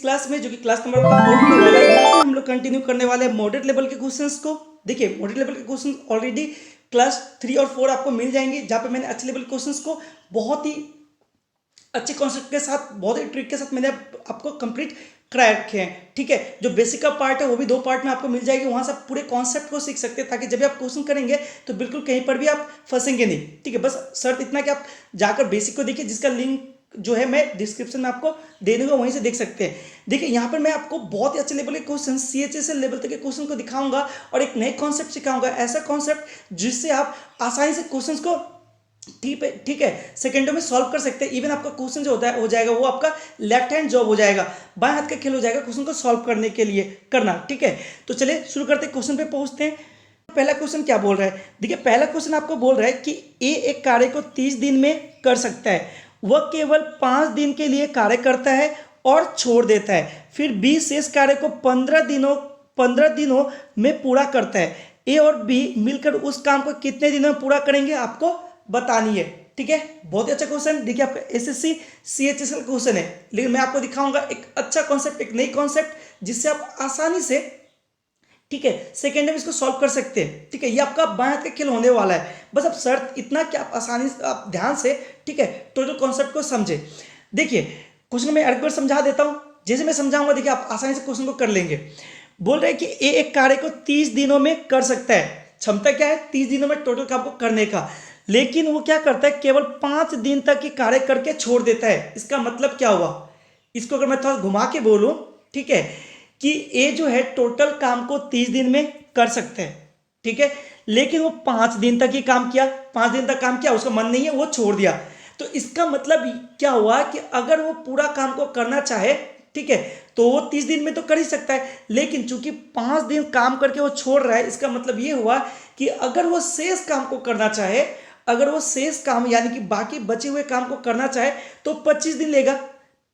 Class में, जो कि क्लास नंबर 4 होने वाला है, यहाँ पे हम लोग कंटिन्यू करने वाले हैं मॉडरेट लेवल के क्वेश्चंस को। देखिए मॉडरेट लेवल के क्वेश्चन ऑलरेडी क्लास 3 और 4 आपको मिल जाएंगे, जहाँ पे मैंने अच्छे लेवल के क्वेश्चंस को बहुत ही अच्छे कॉन्सेप्ट के साथ, बहुत ही ट्रिक के साथ मैंने आपको कंप्लीट करा रखे हैं। ठीक है, जो बेसिक का पार्ट है वो भी 2 पार्ट में आपको मिल जाएगी, वहां से आप पूरे कॉन्सेप्ट को सीख सकते हैं, ताकि जब भी आप क्वेश्चन करेंगे तो बिल्कुल कहीं पर भी आप फंसेंगे नहीं। ठीक है, बस शर्त इतना कि आप जाकर बेसिक को देखिए, जिसका लिंक जो है मैं डिस्क्रिप्शन में आपको दे दूंगा, वहीं से देख सकते हैं। देखिए यहाँ पर मैं आपको बहुत ही अच्छे लेवल के क्वेश्चन, CHSL लेवल तक के क्वेश्चन को दिखाऊंगा और एक नए कॉन्सेप्ट सिखाऊंगा, ऐसा कॉन्सेप्ट जिससे आप आसानी से क्वेश्चन को ठीक है सेकंडों में सॉल्व कर सकते हैं। इवन आपका क्वेश्चन जो होता है हो जाएगा वो आपका लेफ्ट हैंड जॉब हो जाएगा, बाएं हाथ का खेल हो जाएगा क्वेश्चन को सॉल्व करने के लिए करना। ठीक है, तो चलिए शुरू करते हैं, क्वेश्चन पे पहुंचते हैं। पहला क्वेश्चन क्या बोल रहा है, देखिए पहला क्वेश्चन आपको बोल रहा है कि ए एक कार्य को 30 दिन में कर सकता है, वह केवल 5 दिन के लिए कार्य करता है और छोड़ देता है, फिर बी शेष कार्य को 15 दिनों में पूरा करता है। ए और बी मिलकर उस काम को कितने दिनों में पूरा करेंगे आपको बतानी है। ठीक है, बहुत ही अच्छा क्वेश्चन। देखिए आपका SSC CHSL क्वेश्चन है, लेकिन मैं आपको दिखाऊंगा एक अच्छा कॉन्सेप्ट, एक नई कॉन्सेप्ट, जिससे आप आसानी से ठीक है सेकेंड में इसको सॉल्व कर सकते हैं। ठीक है, ये आपका बाएं हाथ का खेल होने वाला है, बस अब शर्त इतना कि आप आसानी से, आप ध्यान से ठीक है टोटल कॉन्सेप्ट को समझे। देखिए क्वेश्चन में एक बार समझा देता हूं, जैसे मैं समझाऊंगा देखिए आप आसानी से क्वेश्चन को कर लेंगे। बोल रहे हैं कि ए एक कार्य को 30 दिनों में कर सकता है, क्षमता क्या है 30 दिनों में टोटल काम को करने का, लेकिन वो क्या करता है केवल 5 दिन तक ही कार्य करके छोड़ देता है। इसका मतलब क्या हुआ, इसको अगर मैं थोड़ा घुमा के बोलूं ठीक है, कि ए जो है टोटल काम को 30 दिन में कर सकते हैं, ठीक है, लेकिन वो 5 दिन तक ही काम किया, 5 दिन तक काम किया, उसका मन नहीं है वो छोड़ दिया। तो इसका मतलब क्या हुआ कि अगर वो पूरा काम को करना चाहे ठीक है तो वो 30 दिन में तो कर ही सकता है, लेकिन चूंकि 5 दिन काम करके वो छोड़ रहा है, इसका मतलब ये हुआ कि अगर वो शेष काम को करना चाहे, अगर वो शेष काम यानी कि बाकी बचे हुए काम को करना चाहे तो 25 दिन लेगा।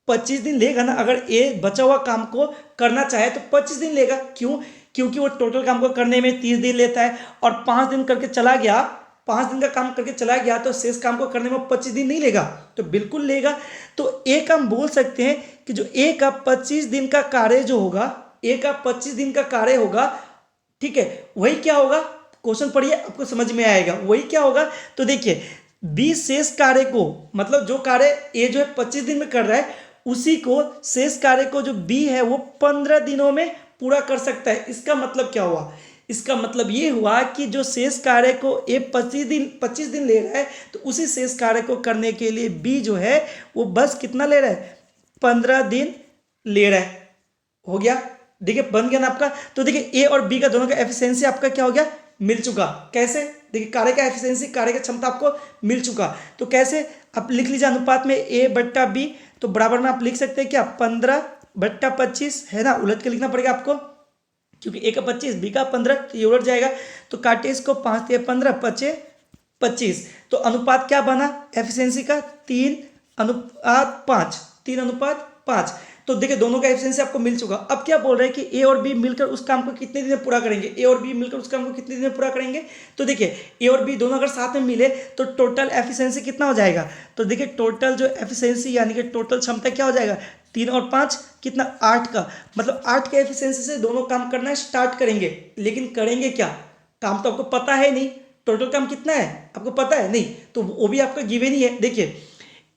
25 दिन लेगा ना, अगर ए बचा हुआ काम को करना चाहे तो 25 दिन लेगा। क्यों, क्योंकि वो टोटल काम को करने में 30 दिन लेता है और 5 दिन करके चला गया, 5 दिन का काम करके चला गया तो शेष काम को करने में 25 दिन नहीं लेगा, तो बिल्कुल लेगा। तो एक हम बोल सकते हैं कि जो ए का 25 दिन का कार्य जो होगा, ए का 25 दिन का कार्य होगा ठीक है, वही क्या होगा, क्वेश्चन पढ़िए आपको समझ में आएगा, वही क्या होगा। तो देखिए बी शेष कार्य को, मतलब जो कार्य ए जो है 25 दिन में कर रहा है, उसी को शेष कार्य को जो बी है वो 15 दिनों में पूरा कर सकता है। इसका मतलब क्या हुआ, इसका मतलब ये हुआ कि जो शेष कार्य को ए 25 दिन ले रहा है, तो उसी शेष कार्य को करने के लिए बी जो है वो बस कितना ले रहा है, 15 दिन ले रहा है। हो गया, देखिए बन गया ना आपका। तो देखिए ए और बी का दोनों का एफिशिएंसी आपका क्या हो गया, मिल चुका। कैसे, देखिए कार्य का एफिशिएंसी, कार्य का क्षमता आपको मिल चुका। तो कैसे, आप लिख लीजिए अनुपात में ए बट्टा बी, तो बराबर में आप लिख सकते हैं क्या 15 बट्टा 25 है ना, उलट के लिखना पड़ेगा आपको, क्योंकि ए का 25 बी का 15, तो ये उलट जाएगा। तो काटे इसको, 5 × 15 = 25। तो अनुपात क्या बना एफिशिएंसी का, 3:5, 3:5। तो देखिए दोनों का एफिशिएंसी आपको मिल चुका। अब क्या बोल रहे हैं कि ए और बी मिलकर उस काम को कितने दिन में पूरा करेंगे, ए और बी मिलकर उस काम को कितने दिन में पूरा करेंगे। तो देखिए ए और बी दोनों अगर साथ में मिले तो टोटल एफिशिएंसी कितना हो जाएगा, तो देखिए टोटल जो एफिशिएंसी यानी कि टोटल क्षमता क्या हो जाएगा, 3 और 5 कितना, 8 का, मतलब 8 के एफिशिएंसी से दोनों काम करना स्टार्ट करेंगे। लेकिन करेंगे क्या, काम तो आपको पता है नहीं, टोटल काम कितना है आपको पता है नहीं, तो वो भी आपका गिवन ही है। देखिए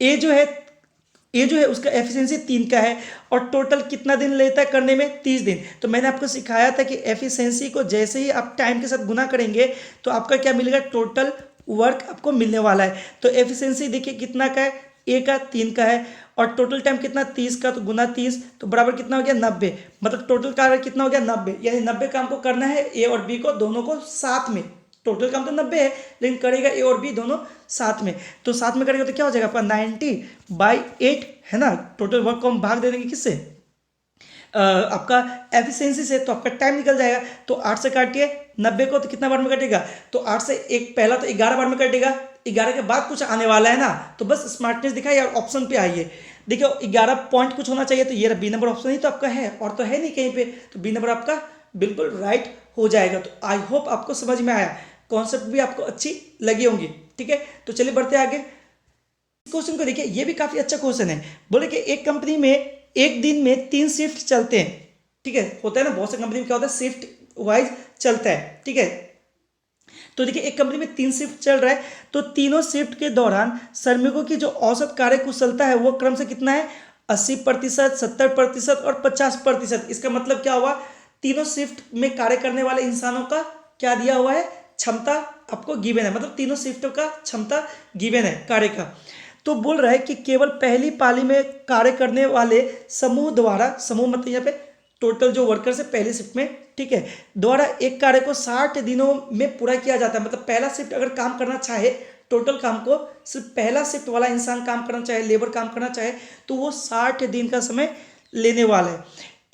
ए जो है उसका एफिशिएंसी 3 का है और टोटल कितना दिन लेता है करने में, 30 दिन। तो मैंने आपको सिखाया था कि एफिशिएंसी को जैसे ही आप टाइम के साथ गुना करेंगे तो आपका क्या मिलेगा, टोटल वर्क आपको मिलने वाला है। तो एफिशिएंसी देखिए कितना का है, ए का 3 का है और टोटल टाइम कितना 30 का, तो गुना 30 तो बराबर कितना हो गया 90, मतलब टोटल कार्य कितना हो गया 90, यानी 90 काम को करना है ए और बी को दोनों को साथ में। टोटल काम तो 90 है, लेकिन करेगा ए और बी दोनों साथ में, तो साथ में करेगा तो क्या हो जाएगा आपका 90/8 है ना। टोटल वर्क को हम भाग दे देंगे किससे, आपका एफिशिएंसी से, तो आपका टाइम निकल जाएगा। तो 8 से काटिए 90 को, तो कितना बार में कटेगा, तो 8 से एक पहला तो 11 बार में कटेगा, 11 के बाद कुछ आने वाला है ना, तो बस स्मार्टनेस दिखाइए और ऑप्शन पे आइए। देखिए 11 पॉइंट कुछ होना चाहिए, तो ये बी नंबर ऑप्शन ही तो आपका है, और तो है नहीं कहीं पे, तो बी नंबर आपका बिल्कुल राइट हो जाएगा। तो आई होप आपको समझ में आया, कॉन्सेप्ट भी आपको अच्छी लगी होंगी। ठीक है, तो चलिए बढ़ते आगे। क्वेश्चन को देखिए, ये भी काफी अच्छा क्वेश्चन है। बोले कि एक कंपनी में एक दिन में 3 शिफ्ट चलते हैं, ठीक है, होता है ना, बहुत से कंपनी में क्या होता है शिफ्ट वाइज चलता है, ठीक है। तो देखिए एक कंपनी में 3 शिफ्ट चल रहा है, तो तीनों शिफ्ट के दौरान श्रमिकों की जो औसत कार्य कुशलता है वो क्रम से कितना है, 80%, 70% और 50%। इसका मतलब क्या हुआ, तीनों शिफ्ट में कार्य करने वाले इंसानों का क्या दिया हुआ है, क्षमता आपको गिवन है, मतलब तीनों शिफ्टों का क्षमता गिवन है कार्य का। तो बोल रहा है कि केवल पहली पाली में कार्य करने वाले समूह द्वारा, समूह मतलब यहाँ पे टोटल जो वर्कर्स है पहली शिफ्ट में, ठीक है, द्वारा एक कार्य को 60 दिनों में पूरा किया जाता है। मतलब पहला शिफ्ट अगर काम करना चाहे, टोटल काम को सिर्फ पहला शिफ्ट वाला इंसान काम करना चाहे, लेबर काम करना चाहे, तो वो 60 दिन का समय लेने वाला है।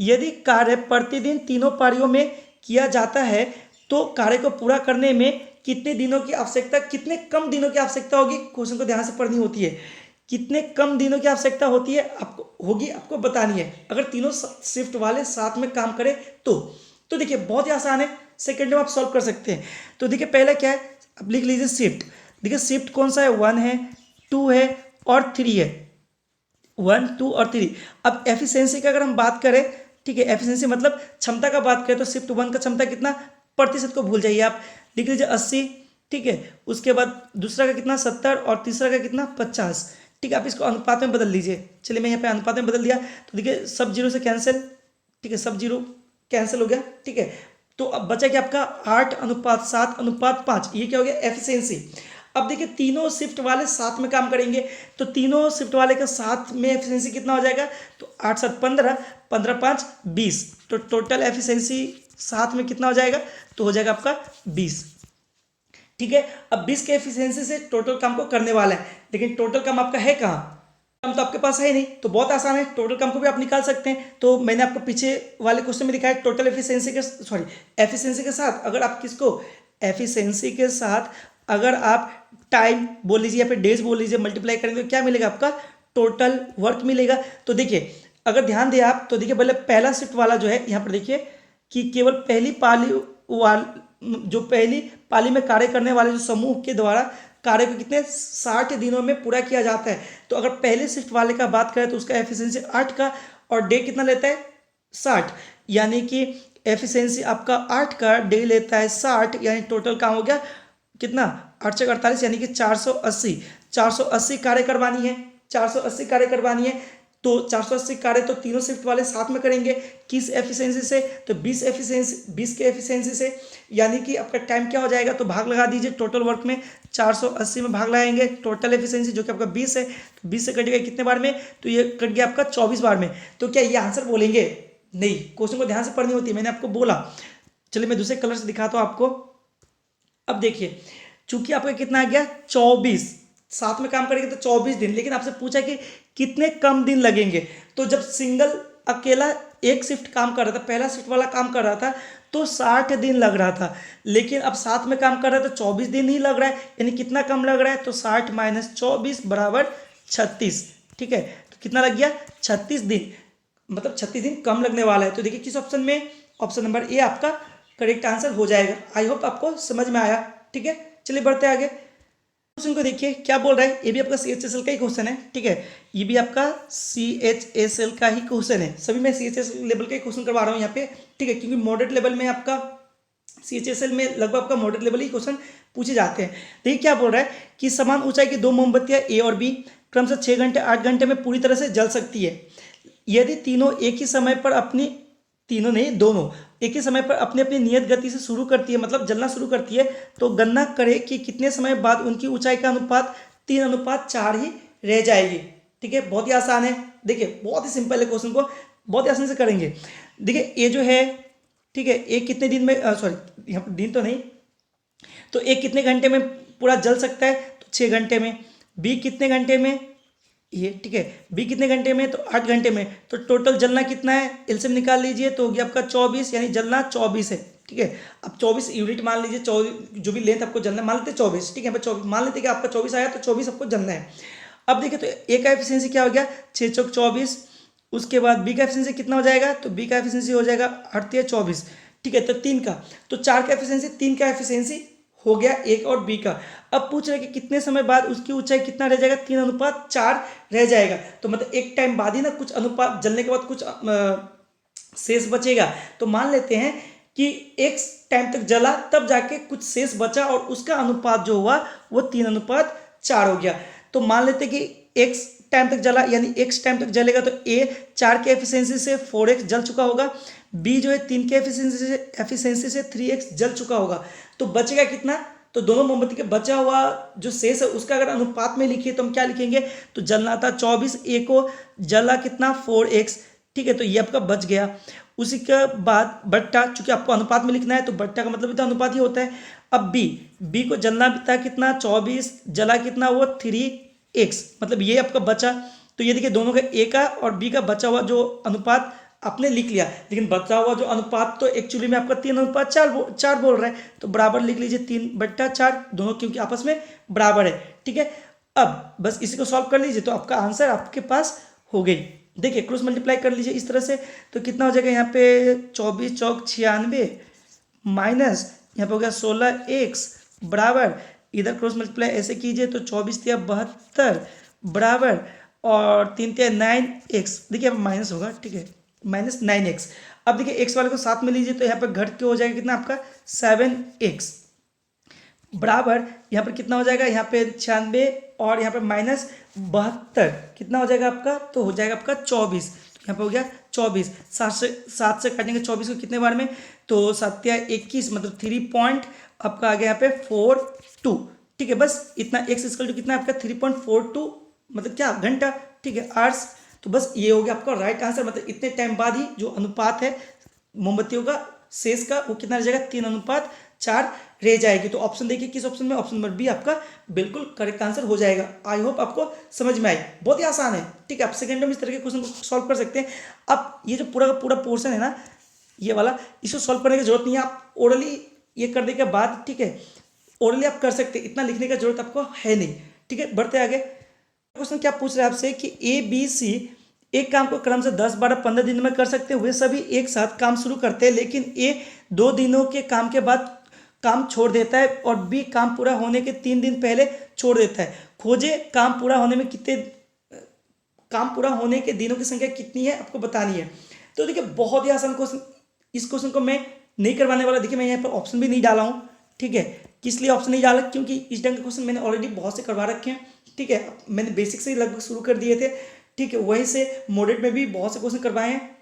यदि कार्य प्रतिदिन तीनों पारियों में किया जाता है तो कार्य को पूरा करने में कितने दिनों की आवश्यकता, कितने कम दिनों की आवश्यकता होगी, क्वेश्चन को ध्यान से पढ़नी होती है। कितने कम दिनों की आवश्यकता होती है आपको बतानी है, अगर तीनों शिफ्ट वाले साथ में काम करें तो देखिए बहुत ही आसान है, सेकंड में आप सॉल्व कर सकते हैं। तो देखिए पहला क्या है, अब लिख लीजिए शिफ्ट। देखिए शिफ्ट कौन सा है, 1 है, 2 है और 3 है, 1, 2 और 3। अब एफिशिएंसी की अगर हम बात करें, ठीक है, एफिशिएंसी मतलब क्षमता का बात करें, तो शिफ्ट 1 का क्षमता कितना, प्रतिशत को भूल जाइए आप, लिख लीजिए 80, ठीक है। उसके बाद दूसरा का कितना 70 और तीसरा का कितना 50, ठीक है। आप इसको अनुपात में बदल लीजिए, चलिए मैं यहाँ पे अनुपात में बदल दिया, तो देखिए सब जीरो से कैंसिल, ठीक है, सब जीरो कैंसिल हो गया, ठीक है। तो अब बचा क्या आपका 8:7:5, ये क्या हो गया एफिशिएंसी। अब देखिए तीनों शिफ्ट वाले साथ में काम करेंगे, तो तीनों शिफ्ट वाले के साथ में एफिशिएंसी कितना हो जाएगा, तो 8-7-15, 15-5-20, तो टोटल एफिशिएंसी साथ में कितना हो जाएगा, तो हो जाएगा आपका 20, ठीक है। अब 20 के एफिशिएंसी से टोटल काम को करने वाला है, लेकिन टोटल काम आपका है कहाँ, काम तो आपके पास है नहीं, तो बहुत आसान है, टोटल काम को भी आप निकाल सकते हैं। तो मैंने आपको पीछे वाले क्वेश्चन में दिखाया टोटल एफिशिएंसी के एफिशिएंसी के साथ अगर आप किसको, एफिशिएंसी के साथ अगर आप टाइम बोल लीजिए या फिर डेज बोल लीजिए, मल्टीप्लाई करेंगे तो क्या मिलेगा आपका, टोटल वर्क मिलेगा। तो देखिए अगर ध्यान दें आप, तो देखिए पहले पहला शिफ्ट वाला जो है यहाँ पर देखिए कि केवल पहली पाली में कार्य करने वाले जो समूह के द्वारा कार्य को कितने 60 दिनों में पूरा किया जाता है। तो अगर पहले शिफ्ट वाले का बात करें तो उसका एफिशिएंसी 8 का और डे कितना लेता है 60, यानी कि एफिशिएंसी आपका 8 का, डे लेता है 60, यानी टोटल काम हो गया कितना 8 से 48, यानी कि 480 कार्य करवानी है, 480 कार्य करवानी है। तो 480 कार्य तो तीनों शिफ्ट वाले साथ में करेंगे, किस एफिशिएंसी से, तो 20 के एफिशिएंसी से, यानी कि आपका टाइम क्या हो जाएगा, तो भाग लगा दीजिए टोटल वर्क में, 480 में भाग लगाएंगे टोटल एफिशिएंसी जो कि आपका 20 है, तो 20 से कटेगा कितने बार में, तो ये कट गया आपका 24 बार में। तो क्या ये आंसर बोलेंगे, नहीं, क्वेश्चन को ध्यान से पढ़नी होती है, मैंने आपको बोला। चलिए मैं दूसरे कलर से दिखाता हूँ आपको। अब देखिए चूंकि आपका कितना आ गया 24, साथ में काम करेंगे तो 24 दिन, लेकिन आपसे पूछा कि कितने कम दिन लगेंगे। तो जब सिंगल अकेला एक शिफ्ट काम कर रहा था, पहला शिफ्ट वाला काम कर रहा था तो 60 दिन लग रहा था, लेकिन अब साथ में काम कर रहा है तो 24 दिन ही लग रहा है, यानी कितना कम लग रहा है, तो 60 माइनस 24 बराबर 36, ठीक है। तो कितना लग गया 36 दिन, मतलब 36 दिन कम लगने वाला है। तो देखिए किस ऑप्शन में, ऑप्शन नंबर ए आपका करेक्ट आंसर हो जाएगा। आई होप आपको समझ में आया, ठीक है। चलिए बढ़ते आगे, क्वेश्चन को देखिए क्या बोल रहा है, ये भी आपका CHSL का ही क्वेश्चन है, ठीक है, ये भी आपका CHSL का ही क्वेश्चन है, सभी मैं CHSL लेवल का ही क्वेश्चन करवा रहा हूँ यहाँ पे, ठीक है, क्योंकि मॉडरेट लेवल में आपका CHSL में लगभग आपका मॉडरेट लेवल ही क्वेश्चन पूछे जाते हैं। देखिए क्या बोल रहा है कि समान ऊंचाई की 2 मोमबत्तियां A और B क्रमशः 6 घंटे 8 घंटे में पूरी तरह से जल सकती है। यदि तीनों एक ही समय पर अपनी, तीनों नहीं दोनों एक ही समय पर अपनी अपनी नियत गति से शुरू करती है, मतलब जलना शुरू करती है, तो गणना करें कि कितने समय बाद उनकी ऊंचाई का अनुपात 3:4 ही रह जाएगी, ठीक है। बहुत ही आसान है, देखिए बहुत ही सिंपल है, क्वेश्चन को बहुत ही आसानी से करेंगे। देखिए ये जो है, ठीक है, एक कितने दिन में, सॉरी यहाँ पर दिन तो नहीं, तो एक कितने घंटे में पूरा जल सकता है, तो 6 घंटे में। बी कितने घंटे में, ये ठीक है, बी कितने घंटे में, तो 8 घंटे में। तो टोटल जलना कितना है, एलसीएम निकाल लीजिए, तो हो गया आपका 24, यानी जलना 24 है, ठीक है। अब 24 यूनिट मान लीजिए, 24 जो भी लेंथ आपको जलना मान लेते 24, ठीक है, 24 मान लेते कि आपका 24 आया तो 24 आपको जलना है। अब देखिए तो ए का एफिशिएंसी क्या हो गया 6 चौक 24, उसके बाद बी का एफिशिएंसी कितना हो जाएगा, तो बी का एफिशिएंसी हो जाएगा 8 या 24, ठीक है। तो 3 का, तो 4 का एफिशिएंसी 3 का एफिशिएंसी हो गया ए का और बी का। अब पूछ रहे कि कितने समय बाद उसकी ऊंचाई कितना रह जाएगा, 3:4 रह जाएगा। तो मतलब एक टाइम बाद ही ना कुछ अनुपात जलने के बाद कुछ शेष बचेगा। तो मान लेते हैं कि x टाइम तक जला तब जाके कुछ शेष बचा और उसका अनुपात जो हुआ वो 3:4 हो गया। तो मान लेते हैं कि x टाइम तक जला यानी x टाइम तक जलेगा तो a 4 के एफिशिएंसी से 4x जल चुका होगा, b जो है 3 के एफिशिएंसी से 3x जल चुका होगा। तो बचेगा कितना, तो दोनों मोमबत्ती के बचा हुआ जो शेष है उसका अगर अनुपात में लिखिए तो हम क्या लिखेंगे, तो जलना था 24, ए को जला कितना 4x, ठीक है। तो ये आपका बच गया। उसी के बाद बट्टा, चूंकि आपको अनुपात में लिखना है तो बट्टा का मतलब इतना अनुपात ही होता है। अब बी को जलना था कितना 24, जला कितना वो 3x, मतलब ये आपका बचा। तो ये देखिए दोनों का ए का और बी का बचा हुआ जो अनुपात आपने लिख लिया, लेकिन बचा हुआ जो अनुपात तो एक्चुअली में आपका 3:4 बोल रहा है। तो बराबर लिख लीजिए 3/4 दोनों, क्योंकि आपस में बराबर है, ठीक है। अब बस इसी को सॉल्व कर लीजिए तो आपका आंसर आपके पास हो गई। देखिए क्रॉस मल्टीप्लाई कर लीजिए इस तरह से, तो कितना हो जाएगा यहाँ पे 24 चौक 96 माइनस यहाँ पे हो गया 16x बराबर, इधर क्रॉस मल्टीप्लाई ऐसे कीजिए तो 24 तिया 72 बराबर और 3 तिया 9x, देखिए अब माइनस होगा, ठीक है, माइनस 9x। अब देखिए x वाले को साथ में लीजिए तो यहाँ पर घट के हो जाएगा कितना आपका 7x बराबर, यहाँ पर कितना हो जाएगा, यहाँ पे 96 और यहाँ पे माइनस 72 कितना हो जाएगा आपका, तो हो जाएगा आपका 24। तो यहाँ पे हो गया 24, 7 से काटेंगे 24 को कितने बार में, तो 7 या 21 मतलब 3 पॉइंट आपका आ गया यहाँ पे 42, ठीक है। बस इतना x इक्वल टू कितना आपका 3.42 मतलब क्या घंटा, ठीक है, आवर्स। तो बस ये हो गया आपका राइट आंसर, मतलब इतने टाइम बाद ही जो अनुपात है मोमबत्तियों का शेष का वो कितना रह जाएगा 3:4 रह जाएगी। तो ऑप्शन देखिए किस ऑप्शन में, ऑप्शन नंबर बी आपका बिल्कुल करेक्ट आंसर हो जाएगा। आई होप आपको समझ में आई, बहुत ही आसान है, ठीक है। आप सेकंड में इस तरह के क्वेश्चन को सॉल्व कर सकते हैं। अब ये जो पूरा का पूरा पोर्शन है ना ये वाला, इसको सॉल्व करने की जरूरत नहीं है, आप ओरली ये करने के बाद, ठीक है, ओरली आप कर सकते हैं, इतना लिखने की जरूरत आपको है नहीं, ठीक है। बढ़ते आगे, क्वेश्चन क्या पूछ रहे हैं आपसे कि ए बी सी एक काम को क्रम से 10, 12, 15 दिन में कर सकते हैं, वे सभी एक साथ काम शुरू करते हैं, लेकिन ए 2 दिनों के काम के बाद काम छोड़ देता है और बी काम पूरा होने के 3 दिन पहले छोड़ देता है। खोजे काम पूरा होने में कितने काम पूरा होने के दिनों की संख्या कितनी है आपको बतानी है। तो देखिए बहुत ही आसान क्वेश्चन, इस क्वेश्चन को मैं नहीं करवाने वाला, देखिए मैं यहाँ पर ऑप्शन भी नहीं डाला हूँ, ठीक है। किस लिए ऑप्शन नहीं डाला, क्योंकि इस ढंग के क्वेश्चन मैंने ऑलरेडी बहुत से करवा रखे हैं, ठीक है। मैंने बेसिक से ही लगभग शुरू कर दिए थे, ठीक है, वहीं से मॉडरेट में भी बहुत से क्वेश्चन करवाए हैं।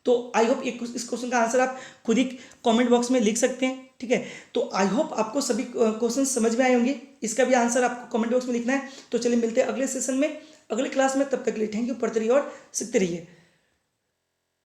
तो आई होप इस क्वेश्चन का आंसर आप खुद ही कमेंट बॉक्स में लिख सकते हैं, ठीक है। तो आई होप आपको सभी क्वेश्चन समझ में आए होंगे, इसका भी आंसर आपको कमेंट बॉक्स में लिखना है। तो चलिए मिलते हैं अगले सेशन में, अगले क्लास में, तब तक के लिए थैंक यू, पढ़ते रहिए और सीखते रहिए।